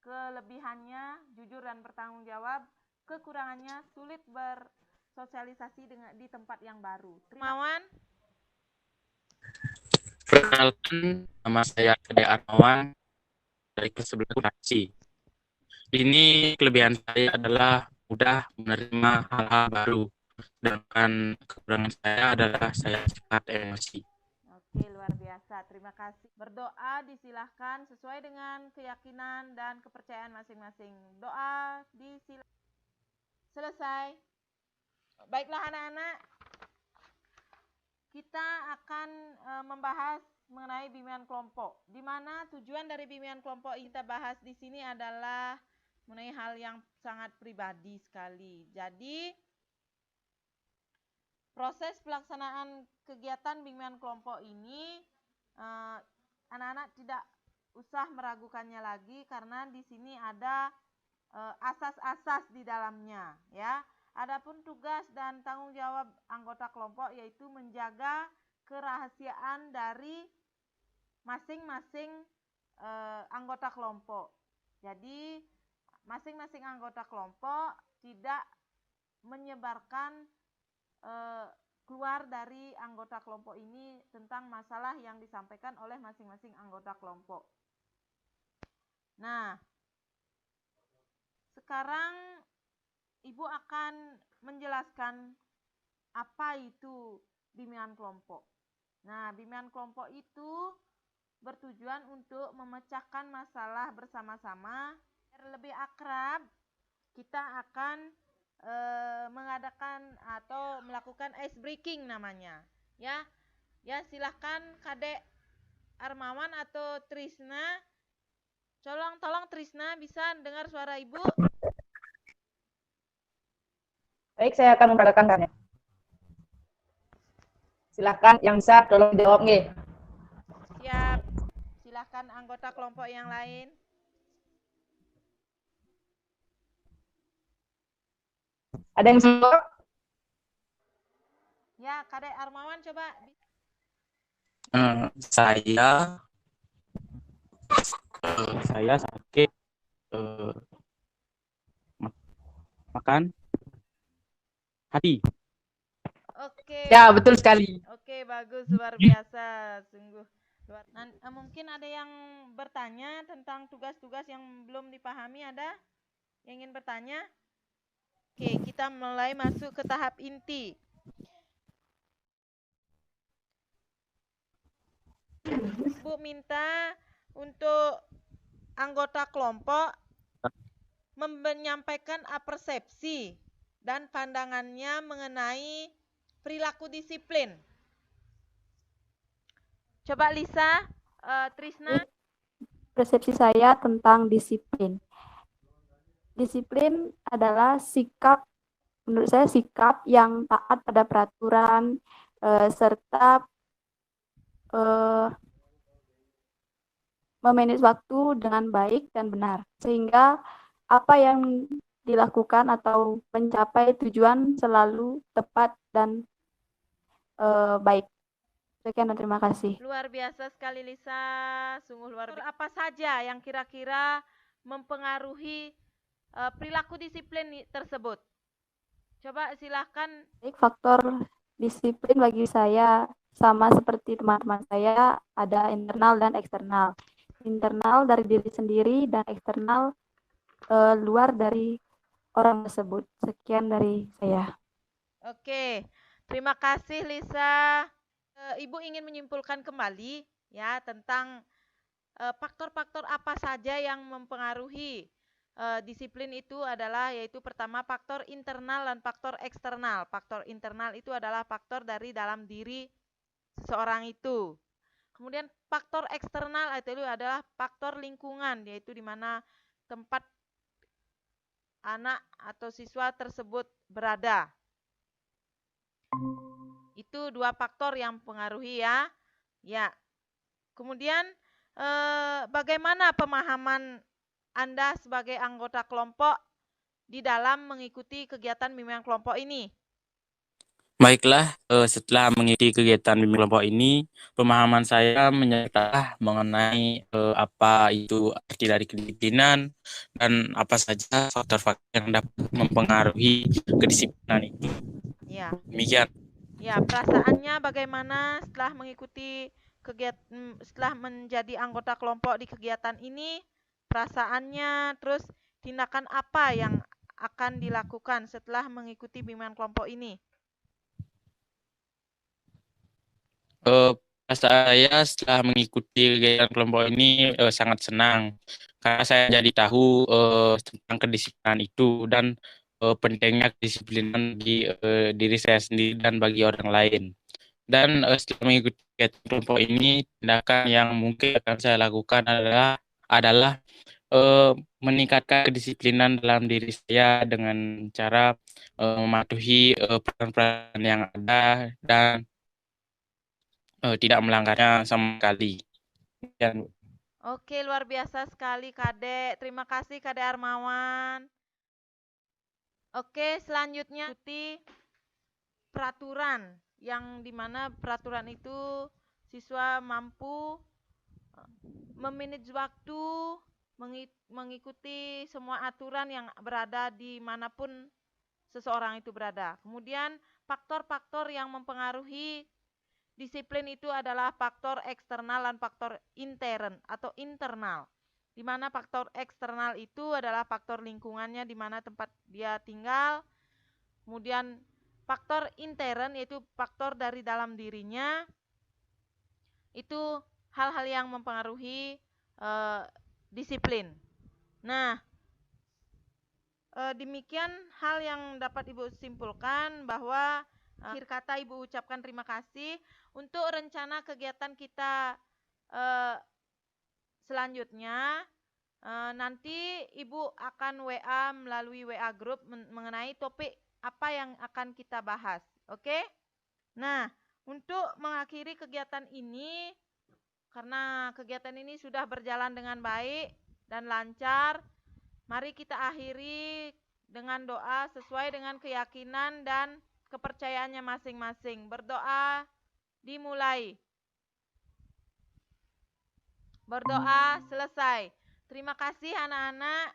Kelebihannya jujur dan bertanggung jawab, kekurangannya sulit bersosialisasi di tempat yang baru. Armawan. Perkenalkan, nama saya Kade Armawan dari kelas 11 Kurasi. Ini kelebihan saya adalah mudah menerima hal-hal baru, sedangkan kekurangan saya adalah saya cepat emosi. Oke, luar biasa. Terima kasih. Berdoa disilahkan sesuai dengan keyakinan dan kepercayaan masing-masing. Doa disilahkan. Selesai. Baiklah anak-anak, kita akan membahas mengenai bimbingan kelompok. Di mana tujuan dari bimbingan kelompok kita bahas di sini adalah mengenai hal yang sangat pribadi sekali. Jadi, proses pelaksanaan kegiatan bimbingan kelompok ini anak-anak tidak usah meragukannya lagi karena di sini ada asas-asas di dalamnya, ya. Adapun tugas dan tanggung jawab anggota kelompok yaitu menjaga kerahasiaan dari masing-masing anggota kelompok. Jadi masing-masing anggota kelompok tidak menyebarkan keluar dari anggota kelompok ini tentang masalah yang disampaikan oleh masing-masing anggota kelompok. Nah, sekarang Ibu akan menjelaskan apa itu bimbingan kelompok. Nah, bimbingan kelompok itu bertujuan untuk memecahkan masalah bersama-sama. Lebih akrab, kita akan mengadakan atau melakukan ice breaking namanya. Ya, silahkan Kadek Armawan atau Trisna. Tolong Trisna bisa dengar suara Ibu? Baik, saya akan memperagakannya. Silahkan yang bisa tolong jawab nih. Siap. Silahkan anggota kelompok yang lain. Ada yang bisa? Ya, Kadek Armawan coba. Saya sakit makan hati. Oke. Ya, betul sekali. Oke, bagus, luar biasa, sungguh luar. Mungkin ada yang bertanya tentang tugas-tugas yang belum dipahami, ada yang ingin bertanya? Oke, kita mulai masuk ke tahap inti. Bu minta untuk anggota kelompok menyampaikan persepsi dan pandangannya mengenai perilaku disiplin. Coba Lisa, Trisna. Persepsi saya tentang disiplin. Disiplin adalah sikap, menurut saya sikap yang taat pada peraturan serta memanage waktu dengan baik dan benar. Sehingga apa yang dilakukan atau mencapai tujuan selalu tepat dan baik. Sekian dan terima kasih. Luar biasa sekali Lisa, sungguh luar biasa. Apa saja yang kira-kira mempengaruhi perilaku disiplin tersebut? Coba silahkan. Faktor disiplin bagi saya sama seperti teman-teman saya, ada internal dan eksternal. Internal dari diri sendiri dan eksternal luar dari orang tersebut. Sekian dari saya. Oke, terima kasih Lisa. Ibu ingin menyimpulkan kembali ya tentang faktor-faktor apa saja yang mempengaruhi disiplin itu adalah yaitu pertama faktor internal dan faktor eksternal. Faktor internal itu adalah faktor dari dalam diri seseorang itu. Kemudian faktor eksternal itu adalah faktor lingkungan, yaitu di mana tempat anak atau siswa tersebut berada. Itu dua faktor yang mempengaruhi ya. Ya. Kemudian bagaimana pemahaman Anda sebagai anggota kelompok di dalam mengikuti kegiatan bimbingan kelompok ini? Baiklah, setelah mengikuti kegiatan bimbing kelompok ini, pemahaman saya menyertai mengenai apa itu arti dari kedisiplinan dan apa saja faktor-faktor yang dapat mempengaruhi kedisiplinan itu. Ya. Demikian. Ya, perasaannya bagaimana setelah mengikuti kegiatan, setelah menjadi anggota kelompok di kegiatan ini, perasaannya, terus tindakan apa yang akan dilakukan setelah mengikuti bimbingan kelompok ini? Perasaan saya setelah mengikuti kegiatan kelompok ini sangat senang karena saya jadi tahu tentang kedisiplinan itu dan pentingnya kedisiplinan bagi diri saya sendiri dan bagi orang lain. Dan setelah mengikuti kegiatan kelompok ini, tindakan yang mungkin akan saya lakukan adalah meningkatkan kedisiplinan dalam diri saya dengan cara mematuhi peran-peran yang ada dan tidak melanggarnya sama sekali. Dan Oke, luar biasa sekali Kadek. Terima kasih Kadek Armawan. Oke, selanjutnya ikuti peraturan yang dimana peraturan itu siswa mampu memanage waktu, mengikuti semua aturan yang berada di manapun seseorang itu berada. Kemudian faktor-faktor yang mempengaruhi disiplin itu adalah faktor eksternal dan faktor intern atau internal. Di mana faktor eksternal itu adalah faktor lingkungannya di mana tempat dia tinggal. Kemudian faktor intern yaitu faktor dari dalam dirinya. Itu hal-hal yang mempengaruhi disiplin. Nah, demikian hal yang dapat Ibu simpulkan bahwa akhir kata Ibu ucapkan terima kasih untuk rencana kegiatan kita selanjutnya. Nanti Ibu akan WA melalui WA group mengenai topik apa yang akan kita bahas. Oke? Nah, untuk mengakhiri kegiatan ini, karena kegiatan ini sudah berjalan dengan baik dan lancar, mari kita akhiri dengan doa sesuai dengan keyakinan dan kepercayaannya masing-masing. Berdoa dimulai. Berdoa selesai. Terima kasih anak-anak.